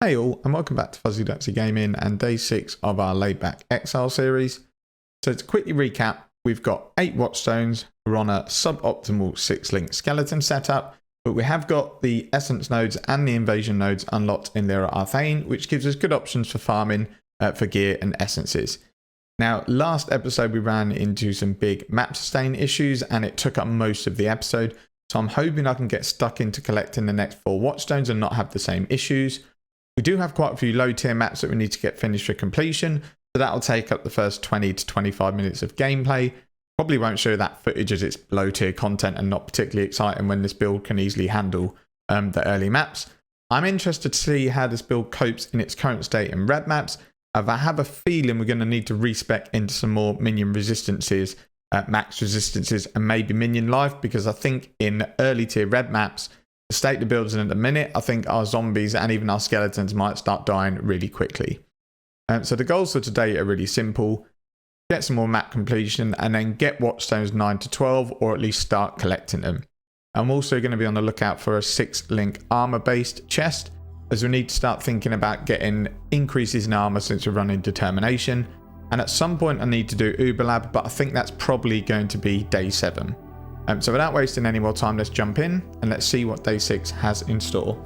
Hey all, and welcome back to Fuzzy Ducksy Gaming and day 6 of our laid back Exile series. So to quickly recap, we've got 8 Watchstones, we're on a suboptimal 6-link skeleton setup, but we have got the Essence nodes and the Invasion nodes unlocked in Lyra Arthane, which gives us good options for farming for gear and essences. Now, last episode we ran into some big map sustain issues and it took up most of the episode, so I'm hoping I can get stuck into collecting the next 4 Watchstones and not have the same issues. We do have quite a few low tier maps that we need to get finished for completion, so that'll take up the first 20 to 25 minutes of gameplay. Probably won't show that footage as it's low tier content and not particularly exciting when this build can easily handle the early maps. I'm interested to see how this build copes in its current state in red maps. I have a feeling we're going to need to respec into some more minion resistances, max resistances, and maybe minion life, because I think in early tier red maps, the state the build's in at the minute, I think our zombies and even our skeletons might start dying really quickly. So the goals for today are really simple. Get some more map completion and then get Watchstones 9 to 12, or at least start collecting them. I'm also going to be on the lookout for a 6-link armor based chest, as we need to start thinking about getting increases in armor since we're running determination. And at some point I need to do Uberlab, but I think that's probably going to be day 7. So without wasting any more time, let's jump in and let's see what day 6 has in store.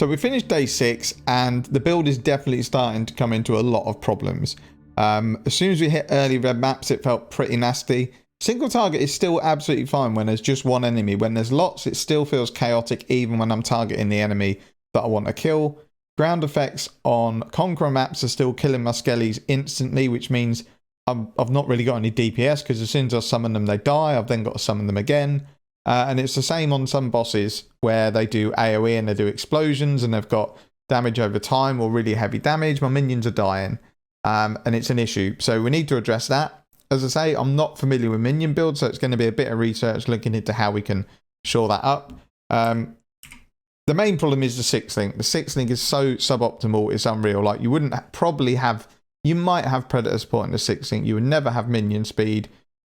So we finished day 6 and the build is definitely starting to come into a lot of problems. As soon as we hit early red maps, it felt pretty nasty. Single target is still absolutely fine when there's just one enemy. When there's lots, it still feels chaotic even when I'm targeting the enemy that I want to kill. Ground effects on Conqueror maps are still killing my skellies instantly, which means I've not really got any DPS because as soon as I summon them, they die. I've then got to summon them again. And it's the same on some bosses where they do AoE and they do explosions and they've got damage over time or really heavy damage. My minions are dying and it's an issue. So we need to address that. As I say, I'm not familiar with minion builds, so it's going to be a bit of research looking into how we can shore that up. The main problem is the 6 link. The 6 link is so suboptimal, it's unreal. Like you wouldn't probably have, you might have Predator support in the 6 link. You would never have minion speed.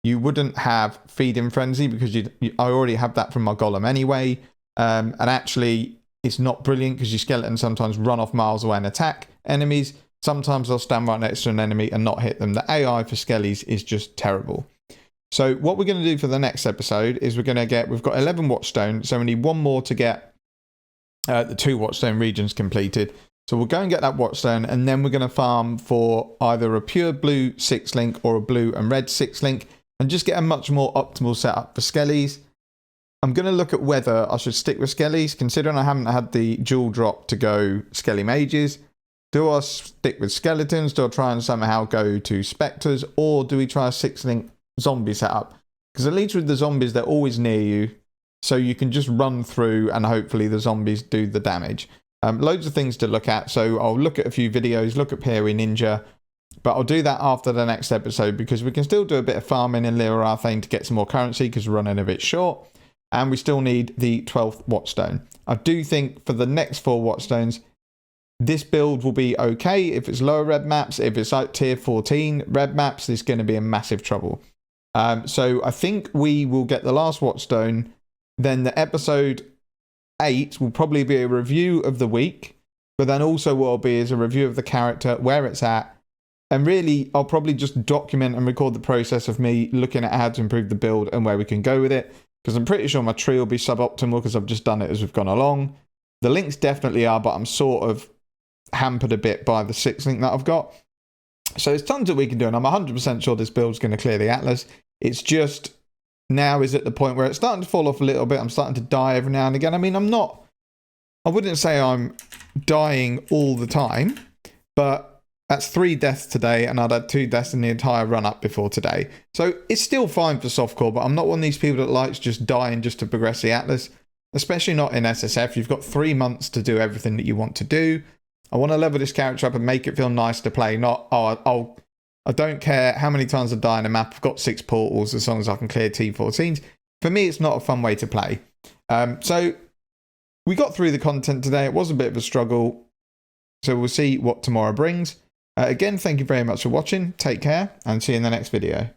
You wouldn't have feeding frenzy because I already have that from my golem anyway. And actually, it's not brilliant because your skeletons sometimes run off miles away and attack enemies. Sometimes they'll stand right next to an enemy and not hit them. The AI for skellies is just terrible. So what we're going to do for the next episode is we've got 11 watchstones. So we need one more to get the 2 watchstone regions completed. So we'll go and get that watchstone and then we're going to farm for either a pure blue 6 link or a blue and red 6 link. And just get a much more optimal setup for skellies. I'm going to look at whether I should stick with skellies, considering I haven't had the dual drop to go skelly mages. Do I stick with skeletons? Do I try and somehow go to spectres? Or do we try a 6 link zombie setup? Because at least with the zombies, they're always near you. So you can just run through and hopefully the zombies do the damage. Loads of things to look at. So I'll look at a few videos, look at POE Ninja. But I'll do that after the next episode because we can still do a bit of farming in Lyra Arthane to get some more currency because we're running a bit short. And we still need the 12th watchstone. I do think for the next 4 watchstones, this build will be okay. If it's lower red maps, if it's like tier 14 red maps, there's going to be a massive trouble. So I think we will get the last watchstone. Then the episode 8 will probably be a review of the week. But then also what will be is a review of the character, where it's at. And really, I'll probably just document and record the process of me looking at how to improve the build and where we can go with it. Because I'm pretty sure my tree will be suboptimal because I've just done it as we've gone along. The links definitely are, but I'm sort of hampered a bit by the 6 link that I've got. So there's tons that we can do, and I'm 100% sure this build's going to clear the Atlas. It's just now is at the point where it's starting to fall off a little bit. I'm starting to die every now and again. I mean, I wouldn't say I'm dying all the time, but that's 3 deaths today, and I'd had 2 deaths in the entire run-up before today. So it's still fine for softcore, but I'm not one of these people that likes just dying just to progress the Atlas, especially not in SSF. You've got 3 months to do everything that you want to do. I want to level this character up and make it feel nice to play, not, I don't care how many times I die in a map. I've got 6 portals as long as I can clear T14s. For me, it's not a fun way to play. So we got through the content today. It was a bit of a struggle. So we'll see what tomorrow brings. Again, thank you very much for watching. Take care and see you in the next video.